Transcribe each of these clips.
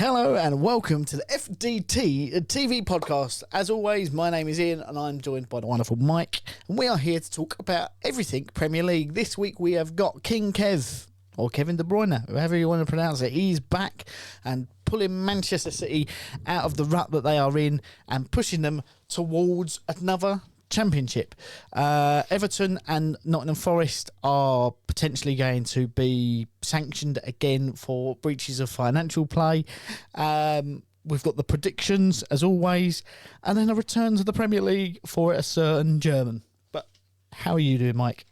Hello and welcome to the FDT-TV podcast. As always, my name is Ian and I'm joined by the wonderful Mike, and we are here to talk about everything Premier League. This week we have got King Kev, or Kevin De Bruyne, however you want to pronounce it. He's back and pulling Manchester City out of the rut that they are in and pushing them towards another championship. Everton and Nottingham Forest are potentially going to be sanctioned again for breaches of financial play. We've got the predictions as always, and then a return to the Premier League for a certain German. But how are you doing, Mike?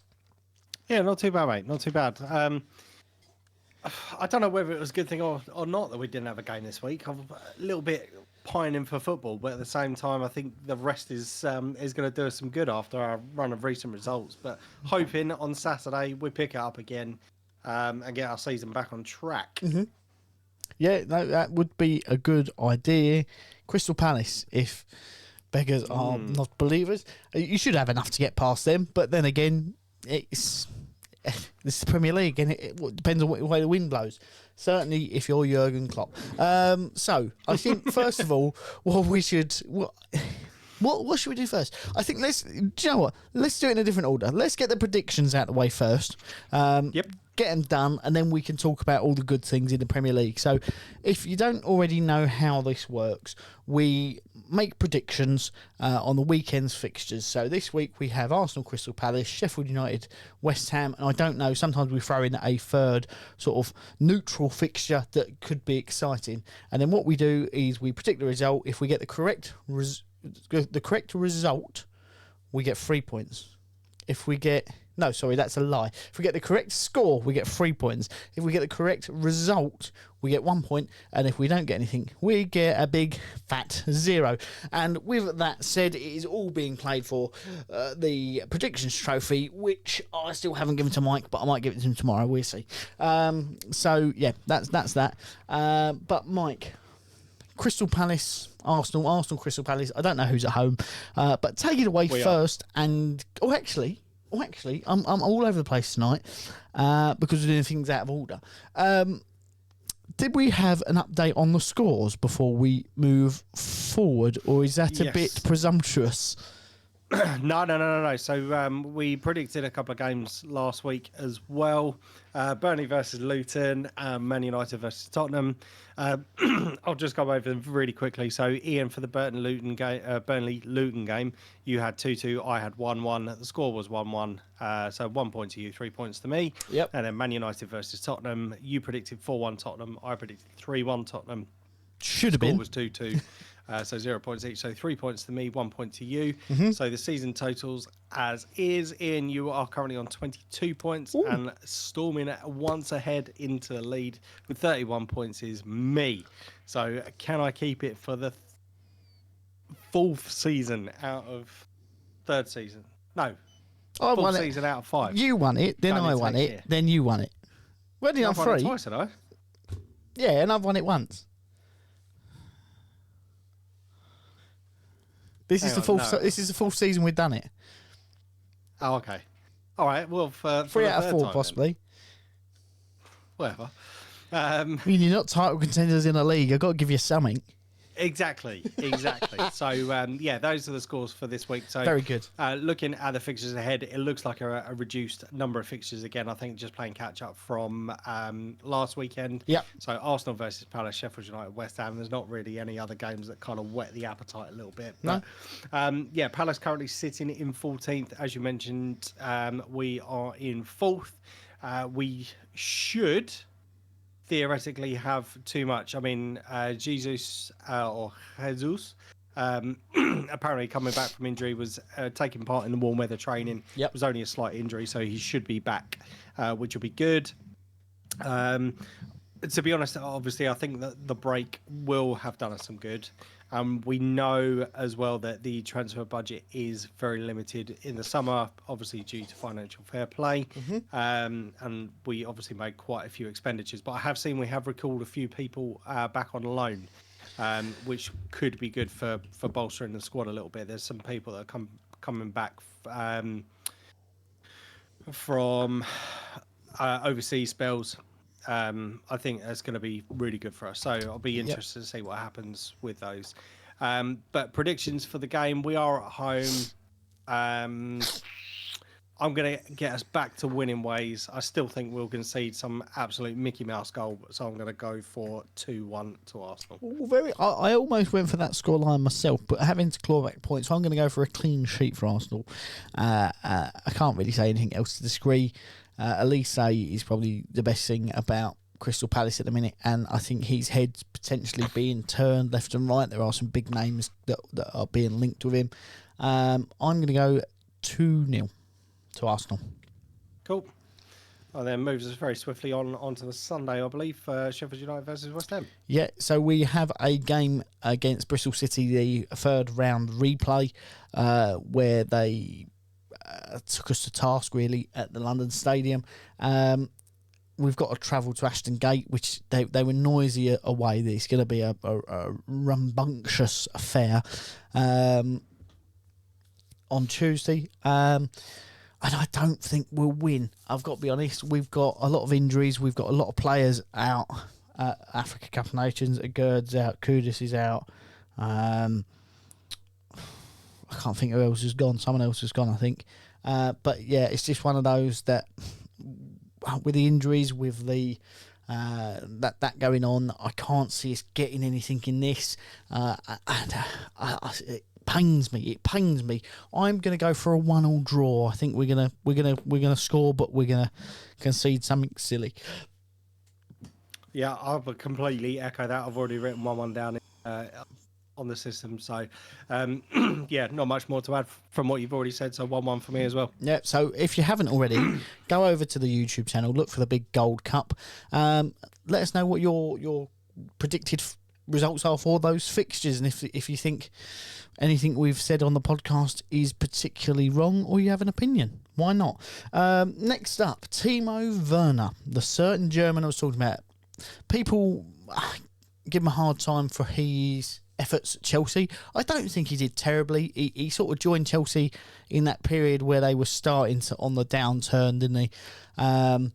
Yeah, not too bad, mate. Not too bad. I don't know whether it was a good thing or not that we didn't have a game this week. I'm a little bit pining for football, but at the same time, I think the rest is going to do us some good after our run of recent results. But hoping on Saturday we pick it up again and get our season back on track. Mm-hmm. Yeah, no, that would be a good idea. Crystal Palace, if beggars are not believers, you should have enough to get past them. But then again, this is the Premier League, and it depends on what way the wind blows. Certainly, if you're Jurgen Klopp. So, I think first of all, what should we do first? I think do you know what? Let's do it in a different order. Let's get the predictions out of the way first. Yep. Get them done, and then we can talk about all the good things in the Premier League. So, if you don't already know how this works, we make predictions on the weekend's fixtures. So this week we have Arsenal, Crystal Palace, Sheffield United, West Ham, and I don't know, sometimes we throw in a third sort of neutral fixture that could be exciting. And then what we do is we predict the result. If we get the correct result, we get 3 points. If we get... No, sorry, that's a lie. If we get the correct score, we get 3 points. If we get the correct result, we get 1 point. And if we don't get anything, we get a big fat 0. And with that said, it is all being played for the predictions trophy, which I still haven't given to Mike, but I might give it to him tomorrow. We'll see. So, yeah, that's that. But, Mike... Crystal Palace, Arsenal, Crystal Palace. I don't know who's at home, but take it away first. And actually, I'm all over the place tonight because we're doing things out of order. Did we have an update on the scores before we move forward, or is that a bit presumptuous? No. So we predicted a couple of games last week as well. Burnley versus Luton, Man United versus Tottenham. I'll just go over them really quickly. So Ian, for the Burnley-Luton game, you had 2-2, I had 1-1. The score was 1-1. So 1 point to you, 3 points to me. Yep. And then Man United versus Tottenham, you predicted 4-1 Tottenham, I predicted 3-1 Tottenham. Should have been. The score was 2-2. So 0 points each. So 3 points to me, 1 point to you. Mm-hmm. So the season totals as is. Ian, you are currently on 22 points. Ooh. And storming once ahead into the lead with 31 points is me. So can I keep it for the fourth season out of third season? No. I fourth season out of 5. You won it, then I won it, here. Then you won it. Well, did I 3? Twice, had I? Yeah, and I've won it once. This is the fourth season we've done it. Oh, okay. All right. Well, for 3 out of 4, possibly. Then. Whatever. You're not title contenders in a league. I've got to give you something. Exactly. So, those are the scores for this week. So, very good. Looking at the fixtures ahead, it looks like a reduced number of fixtures again. I think just playing catch up from last weekend. Yep. So, Arsenal versus Palace, Sheffield United, West Ham. There's not really any other games that kind of whet the appetite a little bit. But, no. Palace currently sitting in 14th. As you mentioned, we are in 4th. We should theoretically have too much. I mean, Jesus apparently coming back from injury, was taking part in the warm weather training. Yep. It was only a slight injury, so he should be back, which will be good. To be honest, obviously, I think that the break will have done us some good. We know as well that the transfer budget is very limited in the summer, obviously due to financial fair play. Mm-hmm. And we obviously made quite a few expenditures. But I have seen we have recalled a few people back on loan, which could be good for bolstering the squad a little bit. There's some people that are coming back from overseas spells. I think that's going to be really good for us. So I'll be interested to see what happens with those. But predictions for the game, we are at home. I'm going to get us back to winning ways. I still think we'll concede some absolute Mickey Mouse goal, so I'm going to go for 2-1 to Arsenal. Well, I almost went for that scoreline myself, but having to claw back points, so I'm going to go for a clean sheet for Arsenal. I can't really say anything else to disagree. Elise is probably the best thing about Crystal Palace at the minute, and I think his head's potentially being turned left and right. There are some big names that are being linked with him. I'm going to go 2-0 to Arsenal. Cool. Well, then moves us very swiftly onto the Sunday, I believe, Sheffield United versus West Ham. Yeah, so we have a game against Bristol City, the third round replay, where they took us to task, really, at the London Stadium. We've got to travel to Ashton Gate, which they were noisy away. It's going to be a rambunctious affair on Tuesday. And I don't think we'll win. I've got to be honest. We've got a lot of injuries. We've got a lot of players out. Africa Cup of Nations, Gerd's out. Kudus is out. I can't think who else has gone. Someone else has gone, I think. But yeah, it's just one of those that, with the injuries, with the that going on, I can't see us getting anything in this. It pains me. I'm going to go for a 1-1 draw. I think we're gonna score, but we're gonna concede something silly. Yeah, I would completely echo that. I've already written 1-1 down on the system. So, yeah, not much more to add from what you've already said. So 1-1 for me as well. Yeah. So if you haven't already, go over to the YouTube channel, look for the big gold cup. Let us know what your predicted results are for those fixtures, and if you think anything we've said on the podcast is particularly wrong, or you have an opinion, why not? Next up, Timo Werner, the certain German I was talking about. People give him a hard time for his efforts at Chelsea. I don't think he did terribly. He sort of joined Chelsea in that period where they were starting on the downturn, didn't he? And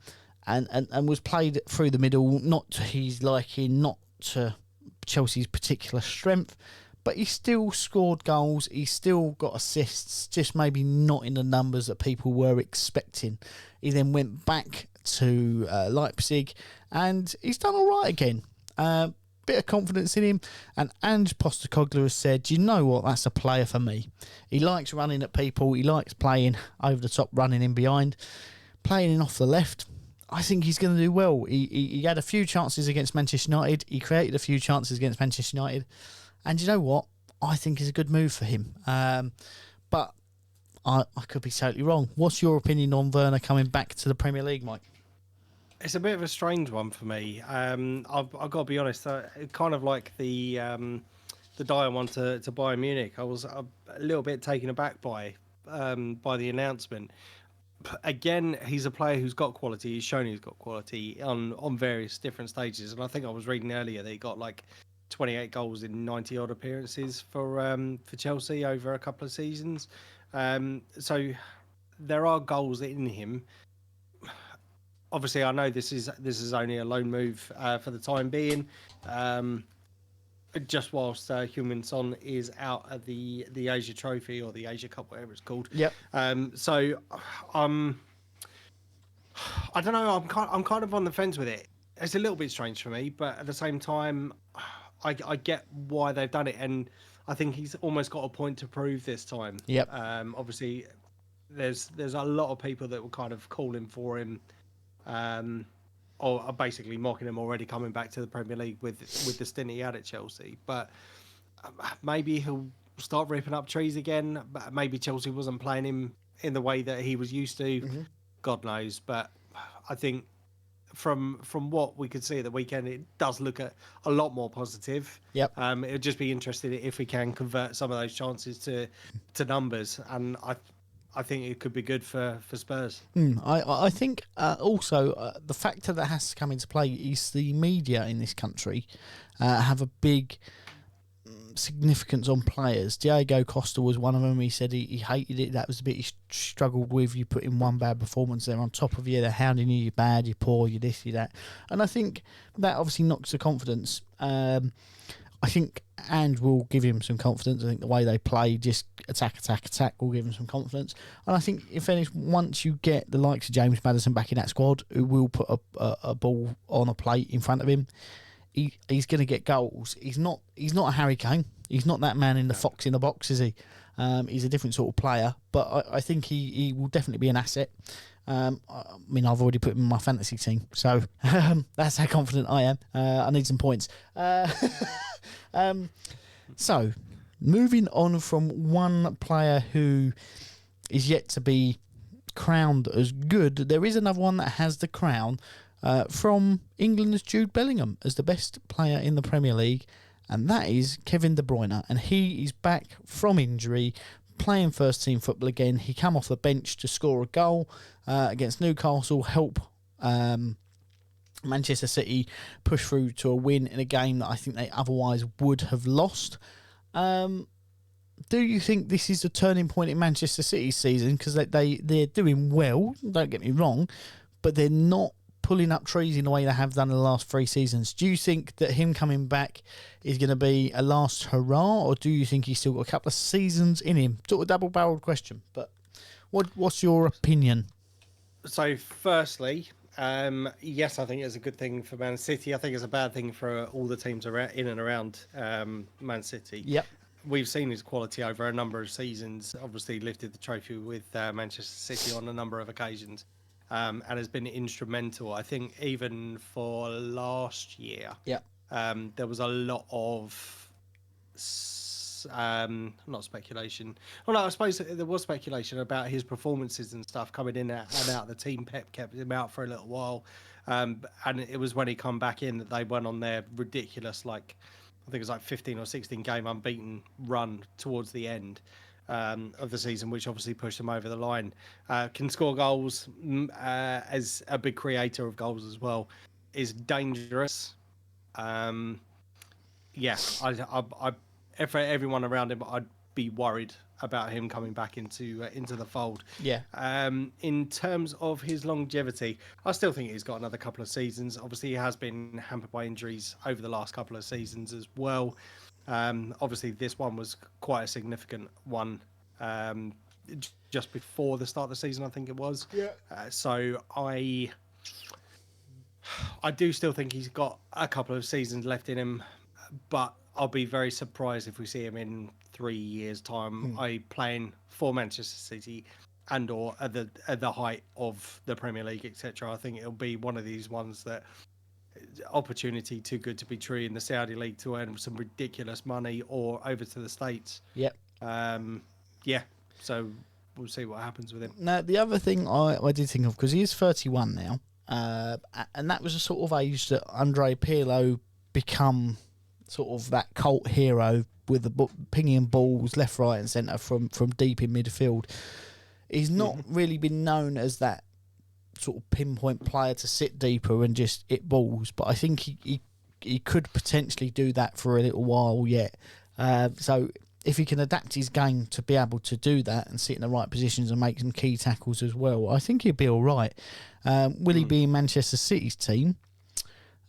was played through the middle, not to his liking, not to Chelsea's particular strength, but he still scored goals, he still got assists, just maybe not in the numbers that people were expecting. He then went back to Leipzig, and he's done all right again. Bit of confidence in him, and Ange Postecoglou has said, you know what, that's a player for me. He likes running at people, he likes playing over the top, running in behind, playing in off the left. I think he's going to do well. He had a few chances against Manchester United. He created a few chances against Manchester United. And you know what? I think it's a good move for him. But I could be totally wrong. What's your opinion on Werner coming back to the Premier League, Mike? It's a bit of a strange one for me. I've got to be honest. Kind of like the Dyer one to Bayern Munich. I was a little bit taken aback by the announcement. Again, he's a player who's got quality. He's shown he's got quality on various different stages. And I think I was reading earlier that he got like 28 goals in 90 odd appearances for Chelsea over a couple of seasons. So there are goals in him. Obviously, I know this is only a loan move for the time being. Just whilst Heung-min Son is out at the Asia Trophy or the Asia Cup, whatever it's called. Yep. So I don't know. I'm kind of on the fence with it. It's a little bit strange for me, but at the same time, I get why they've done it, and I think he's almost got a point to prove this time. Yep. Obviously, there's a lot of people that were kind of calling for him. Or are basically mocking him already coming back to the Premier League with the stint he had at Chelsea. But maybe he'll start ripping up trees again. But maybe Chelsea wasn't playing him in the way that he was used to. Mm-hmm. God knows. But I think from what we could see at the weekend, it does look a lot more positive. Yep. It would just be interesting if we can convert some of those chances to numbers. And I think it could be good for Spurs. I think also the factor that has to come into play is the media in this country have a big significance on players. Diego Costa was one of them. He said he hated it. That was the bit he struggled with. You put in one bad performance, they're on top of you, they're hounding you, you're bad, you're poor, you're this, you're that. And I think that obviously knocks the confidence. I think and will give him some confidence. I think the way they play, just attack, will give him some confidence. And I think, if anything, once you get the likes of James Maddison back in that squad, who will put a ball on a plate in front of him, he's going to get goals. He's not a Harry Kane. He's not that man in the fox in the box, is he? He's a different sort of player. But I think he will definitely be an asset. I mean, I've already put him in my fantasy team, so that's how confident I am. I need some points. So, moving on from one player who is yet to be crowned as good, there is another one that has the crown from England's Jude Bellingham as the best player in the Premier League, and that is Kevin De Bruyne. And he is back from injury, playing first team football again. He came off the bench to score a goal against Newcastle, help Manchester City push through to a win in a game that I think they otherwise would have lost. Do you think this is a turning point in Manchester City's season? Because they're doing well, don't get me wrong, but they're not pulling up trees in the way they have done in the last 3 seasons. Do you think that him coming back is going to be a last hurrah, or do you think he's still got a couple of seasons in him? Sort of double-barreled question, but what's your opinion? So, firstly, yes, I think it's a good thing for Man City. I think it's a bad thing for all the teams in and around Man City. Yep. We've seen his quality over a number of seasons. Obviously, lifted the trophy with Manchester City on a number of occasions, and has been instrumental. I think even for last year, there was a lot of not speculation. Well, no, I suppose there was speculation about his performances and stuff coming in and out. The team Pep kept him out for a little while, and it was when he come back in that they went on their ridiculous, I think it was 15 or 16 game unbeaten run towards the end of the season, which obviously pushed them over the line. Can score goals, as a big creator of goals as well, is dangerous. For everyone around him, I'd be worried about him coming back into the fold. Yeah. In terms of his longevity, I still think he's got another couple of seasons. Obviously, he has been hampered by injuries over the last couple of seasons as well. Obviously, this one was quite a significant one just before the start of the season, I think it was. Yeah. So I do still think he's got a couple of seasons left in him, but I'll be very surprised if we see him in 3 years' time, playing for Manchester City and or at the height of the Premier League, etc. I think it'll be one of these ones that opportunity too good to be true in the Saudi League to earn some ridiculous money, or over to the States. Yep. So we'll see what happens with him. Now, the other thing I did think of, because he is 31 now, and that was a sort of age that Andre Pirlo become sort of that cult hero with the pinging balls left, right and centre from deep in midfield. He's not really been known as that sort of pinpoint player to sit deeper and just hit balls, but I think he could potentially do that for a little while yet. So if he can adapt his game to be able to do that and sit in the right positions and make some key tackles as well, I think he'll be all right. Will he be in Manchester City's team?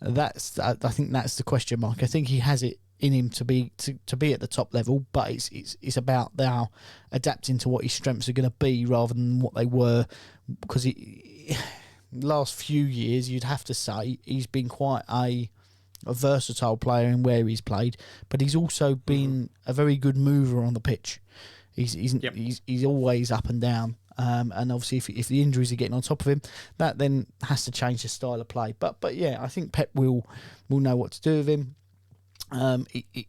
I think that's the question mark. I think he has it in him to be at the top level, but it's about now adapting to what his strengths are going to be rather than what they were. Because last few years, you'd have to say he's been quite a versatile player in where he's played, but he's also been a very good mover on the pitch. He's always up and down. And obviously, if the injuries are getting on top of him, that then has to change the style of play. But yeah, I think Pep will know what to do with him.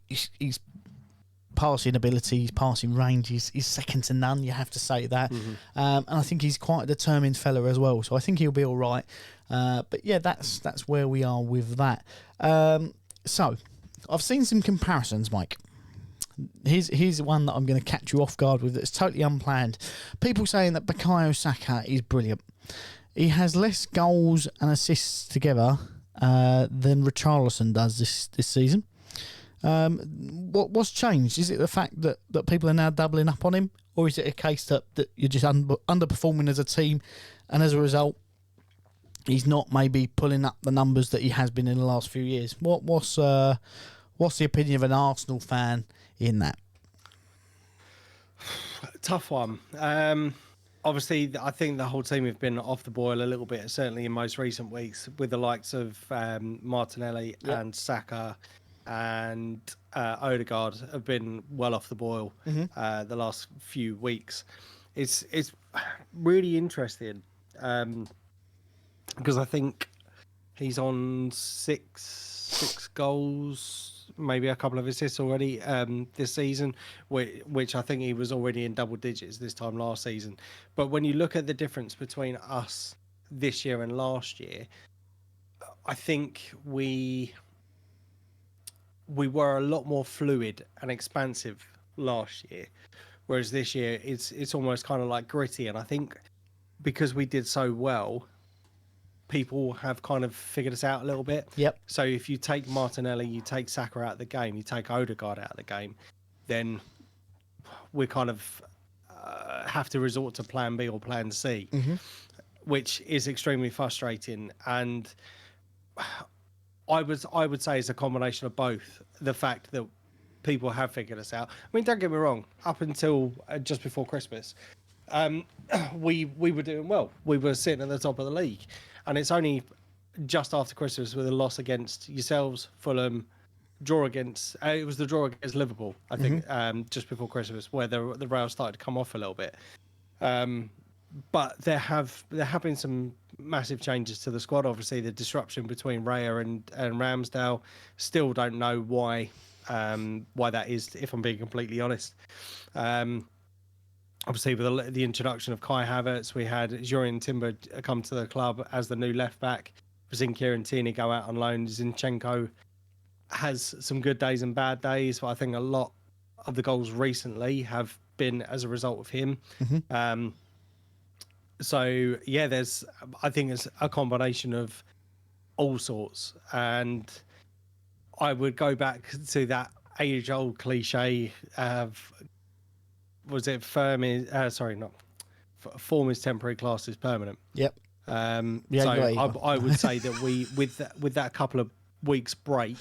His passing ability, his passing range is second to none. You have to say that. And I think he's quite a determined fella as well. So I think he'll be all right. But yeah, that's where we are with that. So I've seen some comparisons, Mike. Here's one that I'm going to catch you off guard with that's totally unplanned. People saying that Bukayo Saka is brilliant. He has less goals and assists together than Richarlison does this season. What's changed? Is it the fact that people are now doubling up on him, or is it a case that you're just underperforming as a team, and as a result, he's not maybe pulling up the numbers that he has been in the last few years? What's the opinion of an Arsenal fan in that? Tough one. Obviously, I think the whole team have been off the boil a little bit, certainly in most recent weeks, with the likes of Martinelli and Saka and Odegaard have been well off the boil the last few weeks. It's really interesting because I think he's on six goals, maybe a couple of assists already this season, which I think he was already in double digits this time last season. But when you look at the difference between us this year and last year, I think we were a lot more fluid and expansive last year, whereas this year it's almost kind of like gritty. And I think because we did so well, people have kind of figured us out a little bit. Yep. So if you take Martinelli, you take Saka out of the game, you take Odegaard out of the game, then we kind of have to resort to plan B or plan C, which is extremely frustrating. And I would say it's a combination of both. The fact that people have figured us out. I mean, don't get me wrong. Up until just before Christmas, we were doing well. We were sitting at the top of the league, and it's only just after Christmas with a loss against yourselves, Fulham, draw against. It was the draw against Liverpool, I think, just before Christmas, where the rails started to come off a little bit. But there have been some massive changes to the squad. Obviously, the disruption between Raya and Ramsdale. Still don't know why that is, if I'm being completely honest. Obviously, with the introduction of Kai Havertz, we had Jurien Timber come to the club as the new left back. Zinchenko and Tierney go out on loan. Zinchenko has some good days and bad days, but I think a lot of the goals recently have been as a result of him. So yeah, I think it's a combination of all sorts, and I would go back to that age-old cliche of, was it form is temporary, class is permanent. Yep. I would say that we with that couple of weeks break,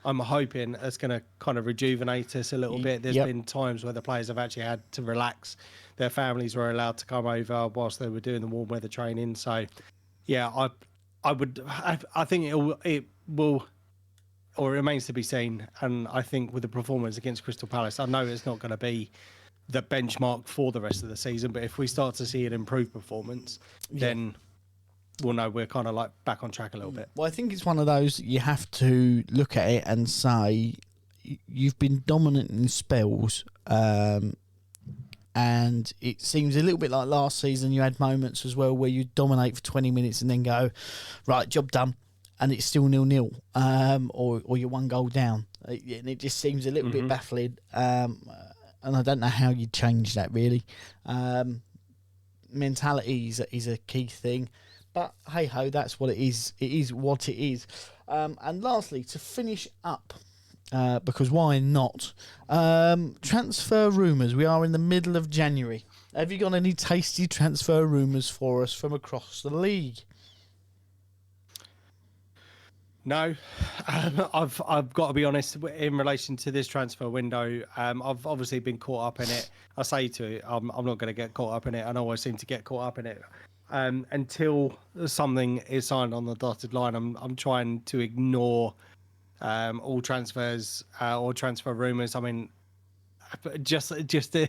I'm hoping it's going to kind of rejuvenate us a little bit. There's been times where the players have actually had to relax. Their families were allowed to come over whilst they were doing the warm weather training. So, yeah, I think it will, or it remains to be seen. And I think with the performance against Crystal Palace, I know it's not going to be the benchmark for the rest of the season. But if we start to see an improved performance, then we'll know we're kind of like back on track a little bit. Well, I think it's one of those you have to look at it and say you've been dominant in spells, and it seems a little bit like last season. You had moments as well where you dominate for 20 minutes and then go, right, job done, and it's still 0-0, or you're 1 goal down, and it just seems a little bit baffling. And I don't know how you change that really. Mentality is a key thing. But hey ho, that's what it is. It is what it is. And lastly, to finish up, because why not? Transfer rumours. We are in the middle of January. Have you got any tasty transfer rumours for us from across the league? No, I've got to be honest in relation to this transfer window. I've obviously been caught up in it. I say to it, I'm not going to get caught up in it, and I always seem to get caught up in it. Until something is signed on the dotted line, I'm trying to ignore all transfers or transfer rumours. I mean, just to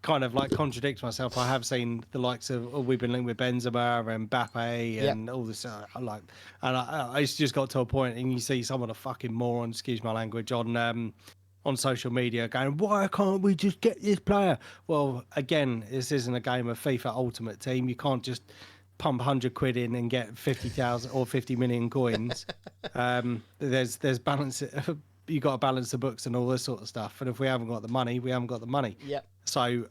kind of like contradict myself, I have seen the likes of we've been linked with Benzema and Mbappe and all this. It's just got to a point, and you see some of the fucking morons, excuse my language, on social media going, why can't we just get this player? Well, again, this isn't a game of FIFA Ultimate Team. You can't just pump 100 quid in and get 50,000 or 50 million coins. There's balance. You got to balance the books and all this sort of stuff. And if we haven't got the money, we haven't got the money. Yep. So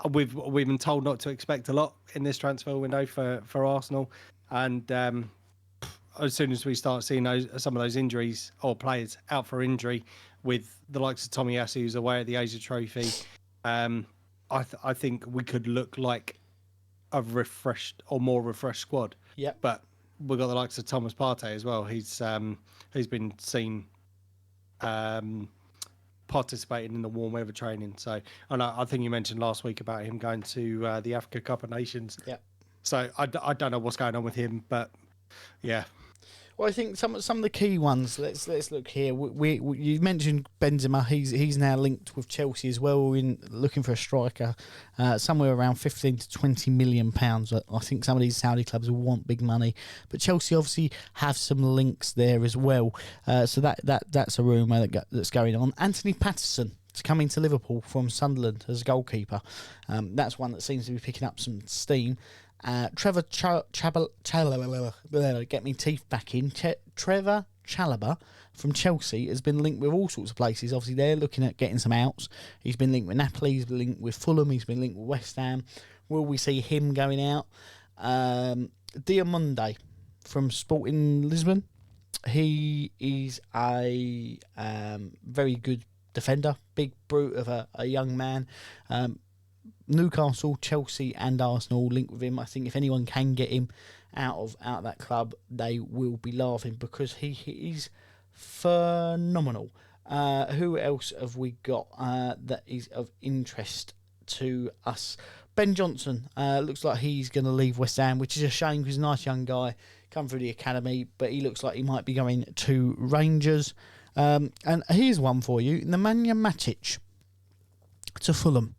we've been told not to expect a lot in this transfer window for Arsenal. And as soon as we start seeing some of those injuries or players out for injury, with the likes of Tommy Tomiyasu, who's away at the Asia Trophy. I think we could look like a refreshed or more refreshed squad. Yeah. But we've got the likes of Thomas Partey as well. He's been seen participating in the warm weather training. So, and I think you mentioned last week about him going to the Africa Cup of Nations. Yeah. So I don't know what's going on with him, but yeah. Well, I think some of the key ones. Let's look here. We you mentioned Benzema. He's now linked with Chelsea as well. In looking for a striker, somewhere around 15 to 20 million pounds. I think some of these Saudi clubs will want big money, but Chelsea obviously have some links there as well. So that's a rumour that's going on. Anthony Patterson to come into Liverpool from Sunderland as a goalkeeper. That's one that seems to be picking up some steam. Trevor get me teeth back in. Trevor Chalobah from Chelsea has been linked with all sorts of places. Obviously, they're looking at getting some outs. He's been linked with Napoli. He's been linked with Fulham. He's been linked with West Ham. Will we see him going out? Diamonde from Sporting Lisbon. He is a very good defender, big brute of a young man. Newcastle, Chelsea and Arsenal linked with him. I think if anyone can get him out of that club, they will be laughing because he is phenomenal. Who else have we got that is of interest to us? Ben Johnson looks like he's going to leave West Ham, which is a shame because he's a nice young guy, come through the academy, but he looks like he might be going to Rangers. And here's one for you, Nemanja Matic to Fulham.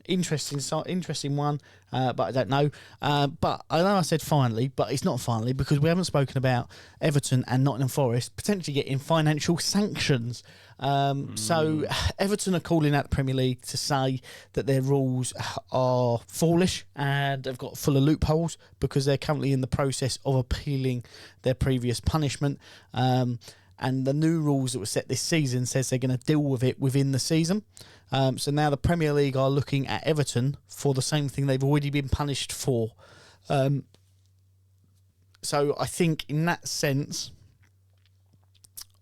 Interesting one, but I don't know. But I know I said finally, but it's not finally because we haven't spoken about Everton and Nottingham Forest potentially getting financial sanctions. So Everton are calling out the Premier League to say that their rules are foolish and have got full of loopholes because they're currently in the process of appealing their previous punishment. And the new rules that were set this season says they're going to deal with it within the season. So now the Premier League are looking at Everton for the same thing they've already been punished for. So I think in that sense,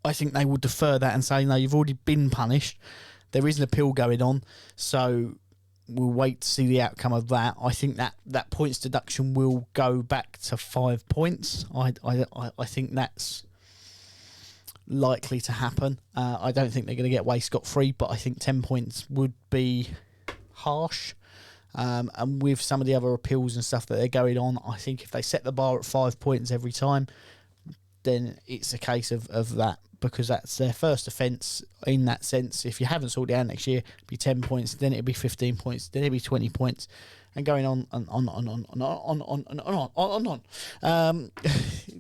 I think they will defer that and say, no, you've already been punished. There is an appeal going on. So we'll wait to see the outcome of that. I think that points deduction will go back to 5 points. I think that's likely to happen. I don't think they're going to get away scot-free, but I think 10 points would be harsh. And with some of the other appeals and stuff that they're going on, I think if they set the bar at 5 points every time, then it's a case of that, because that's their first offence in that sense. If you haven't sorted it out next year, it'd be 10 points, then it'd be 15 points, then it'd be 20 points, and going on and on.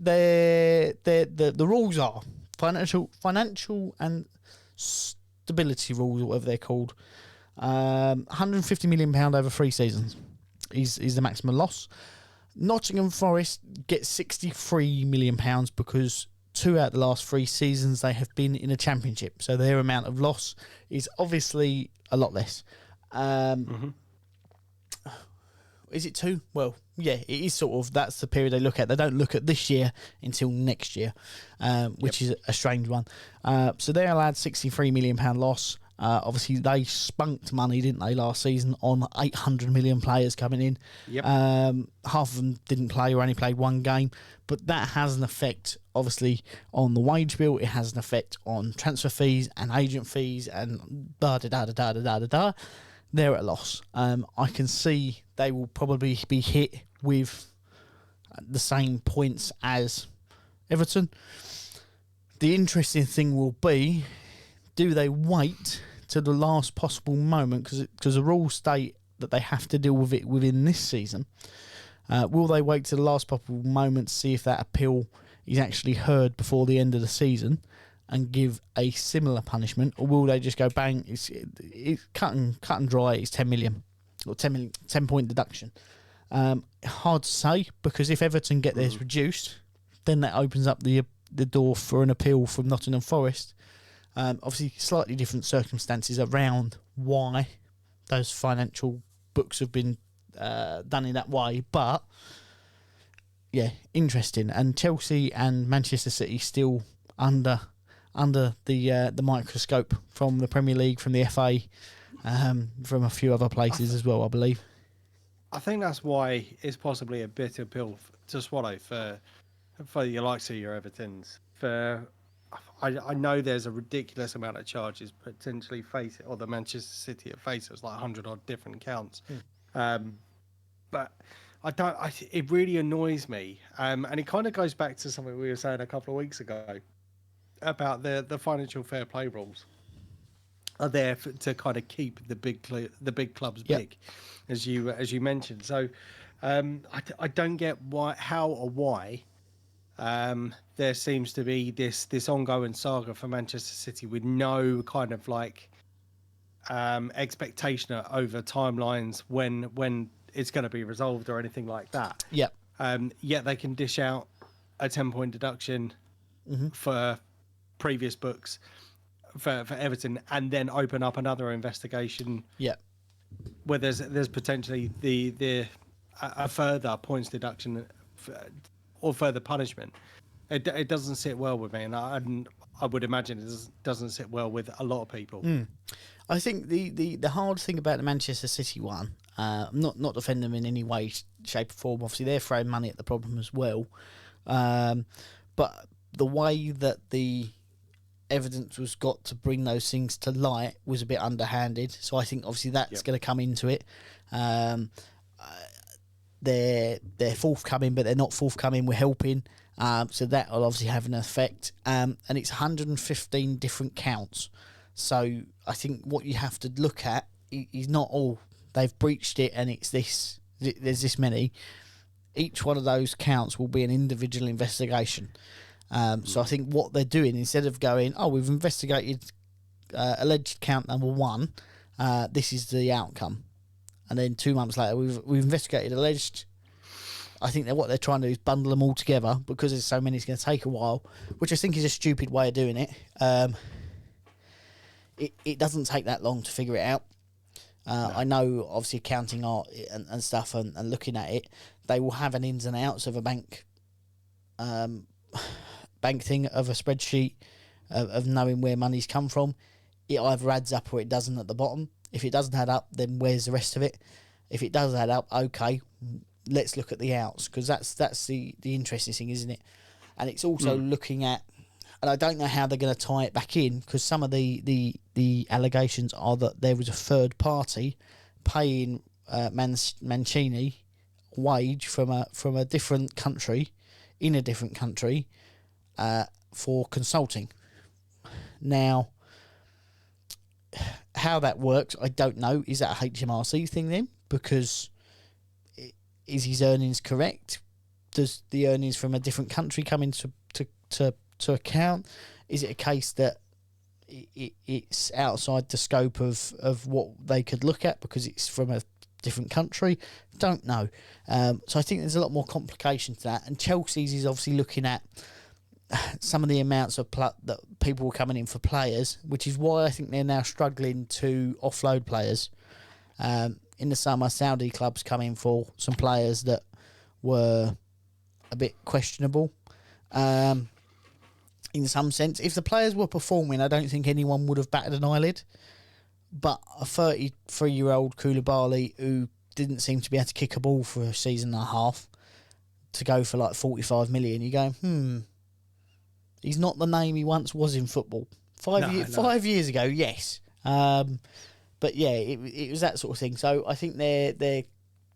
The rules are financial and stability rules, or whatever they're called. £150 million over 3 seasons is the maximum loss. Nottingham Forest get £63 million because 2 out of the last 3 seasons they have been in a championship, so their amount of loss is obviously a lot less. Is it 2? Well, yeah, it is sort of. That's the period they look at. They don't look at this year until next year, which is a strange one. So they're allowed £63 million loss. Obviously, they spunked money, didn't they, last season on 800 million players coming in. Yep. Half of them didn't play or only played 1 game. But that has an effect, obviously, on the wage bill. It has an effect on transfer fees and agent fees and da-da-da-da-da-da-da-da. They're at a loss. I can see they will probably be hit with the same points as Everton. The interesting thing will be, do they wait to the last possible moment, because the rules state that they have to deal with it within this season. Will they wait to the last possible moment to see if that appeal is actually heard before the end of the season and give a similar punishment, or will they just go bang? It's cut and dry. It's 10 million or 10 point deduction. Hard to say, because if Everton get theirs reduced, then that opens up the door for an appeal from Nottingham Forest. Obviously, slightly different circumstances around why those financial books have been done in that way, but yeah, interesting. And Chelsea and Manchester City still under under the microscope from the Premier League, from the FA, from a few other places as well, I believe. I think that's why it's possibly a bitter pill to swallow for your likes of your Evertons. I know there's a ridiculous amount of charges potentially face it, or the Manchester City faces like 100 odd different counts. But it really annoys me. And it kind of goes back to something we were saying a couple of weeks ago about the financial fair play rules are there to kind of keep the big clubs big, as you mentioned. So I don't get how or why there seems to be this ongoing saga for Manchester City with no kind of like expectation over timelines when it's going to be resolved or anything like that. Yet they can dish out a 10-point deduction for previous books for Everton, and then open up another investigation. Where there's potentially a further points deduction or further punishment. It doesn't sit well with me, and I would imagine it doesn't sit well with a lot of people. I think the hard thing about the Manchester City one, I'm not defending them in any way, shape or form. Obviously, they're throwing money at the problem as well. But the way that the evidence was got to bring those things to light was a bit underhanded. So I think obviously that's going to come into it. They're forthcoming, but they're not forthcoming. We're helping. So that will obviously have an effect. And it's 115 different counts. So I think what you have to look at is not all they've breached it and it's this. There's this many. Each one of those counts will be an individual investigation. So I think what they're doing, instead of going, we've investigated alleged count number 1, this is the outcome, and then 2 months later we've investigated alleged. I think that what they're trying to do is bundle them all together because there's so many. It's going to take a while, which I think is a stupid way of doing it. It doesn't take that long to figure it out. No. I know, obviously, accounting art and stuff, and looking at it, they will have an ins and outs of a bank thing, of a spreadsheet, of knowing where money's come from. It either adds up or it doesn't at the bottom. If it doesn't add up, then where's the rest of it? If it does add up, okay, let's look at the outs, because that's the interesting thing, isn't it? And it's also looking at, and I don't know how they're going to tie it back in, because some of the allegations are that there was a third party paying Mancini wage from a different country, in a different country, for consulting. Now, how that works, I don't know. Is that a HMRC thing then? Because is his earnings correct? Does the earnings from a different country come into to account? Is it a case that it's outside the scope of what they could look at because it's from a different country? Don't know. So I think there's a lot more complication to that. And Chelsea's is obviously looking at some of the amounts of that people were coming in for players, which is why I think they're now struggling to offload players. In the summer, Saudi clubs come in for some players that were a bit questionable. In some sense, if the players were performing, I don't think anyone would have batted an eyelid. But a 33-year-old Koulibaly who didn't seem to be able to kick a ball for a season and a half to go for like 45 million, you're going, he's not the name he once was in football. 5 years ago, yes. But yeah, it was that sort of thing. So I think they're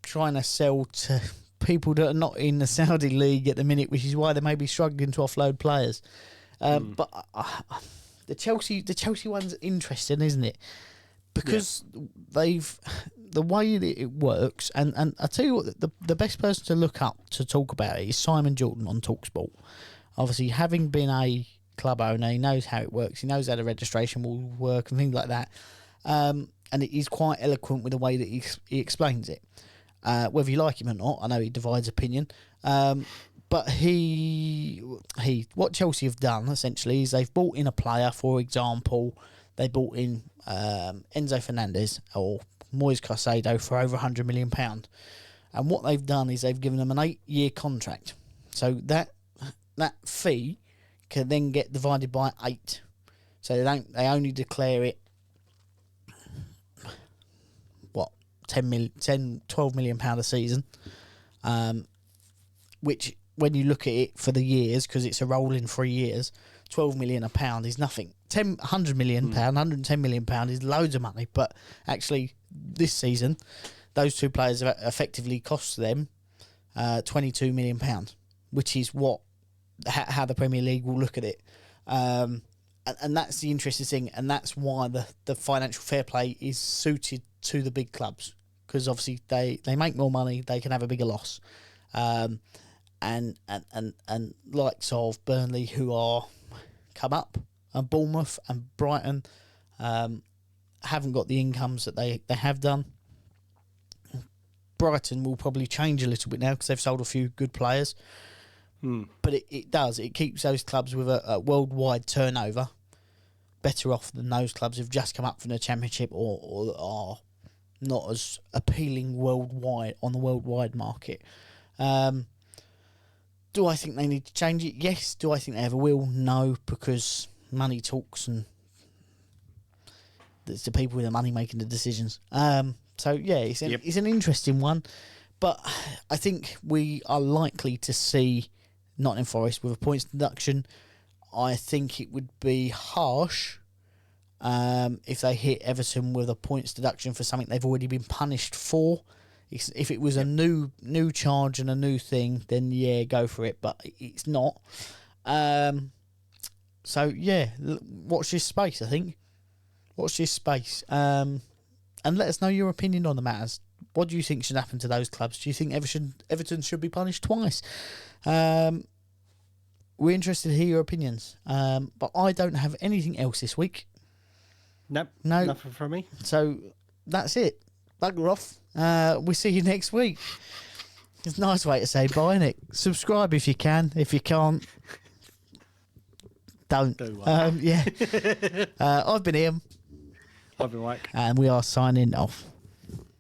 trying to sell to people that are not in the Saudi league at the minute, which is why they may be struggling to offload players. But the Chelsea one's interesting, isn't it? Because the way that it works, and I tell you what, the best person to look up to talk about it is Simon Jordan on TalkSport. Obviously, having been a club owner, he knows how it works. He knows how the registration will work and things like that. And he's quite eloquent with the way that he explains it. Whether you like him or not, I know he divides opinion. But what Chelsea have done, essentially, is they've bought in a player. For example, they bought in Enzo Fernandez or Moise Caicedo for over £100 million. And what they've done is they've given them an 8-year contract. So that fee can then get divided by 8 So they only declare it, 12 million pound a season, which when you look at it for the years, because it's a rolling 3 years, 12 million a pound is nothing. 100 million pound, 110 million pound is loads of money, but actually this season, those two players have effectively cost them 22 million pounds, which is how the Premier League will look at it. And that's the interesting thing, and that's why the financial fair play is suited to the big clubs, because obviously they make more money, they can have a bigger loss, and likes of Burnley, who are come up, and Bournemouth and Brighton haven't got the incomes that they have done. Brighton will probably change a little bit now because they've sold a few good players. But it keeps those clubs with a worldwide turnover better off than those clubs who've just come up from the Championship or are not as appealing worldwide on the worldwide market. Do I think they need to change it? Yes. Do I think they ever will? No, because money talks and it's the people with the money making the decisions. So yeah, it's an interesting one, but I think we are likely to see Nottingham Forest with a points deduction. I think it would be harsh if they hit Everton with a points deduction for something they've already been punished for. If it was a new charge and a new thing, then yeah, go for it. But it's not. So yeah, watch this space. I think watch this space, and let us know your opinion on the matters. What do you think should happen to those clubs? Do you think Everton should be punished twice? We're interested to hear your opinions. But I don't have anything else this week. Nope, no, nothing from me. So that's it. Bugger off. We'll see you next week. It's a nice way to say bye, isn't it? Subscribe if you can. If you can't, don't. Yeah. I've been Ian. I've been Mike. And we are signing off.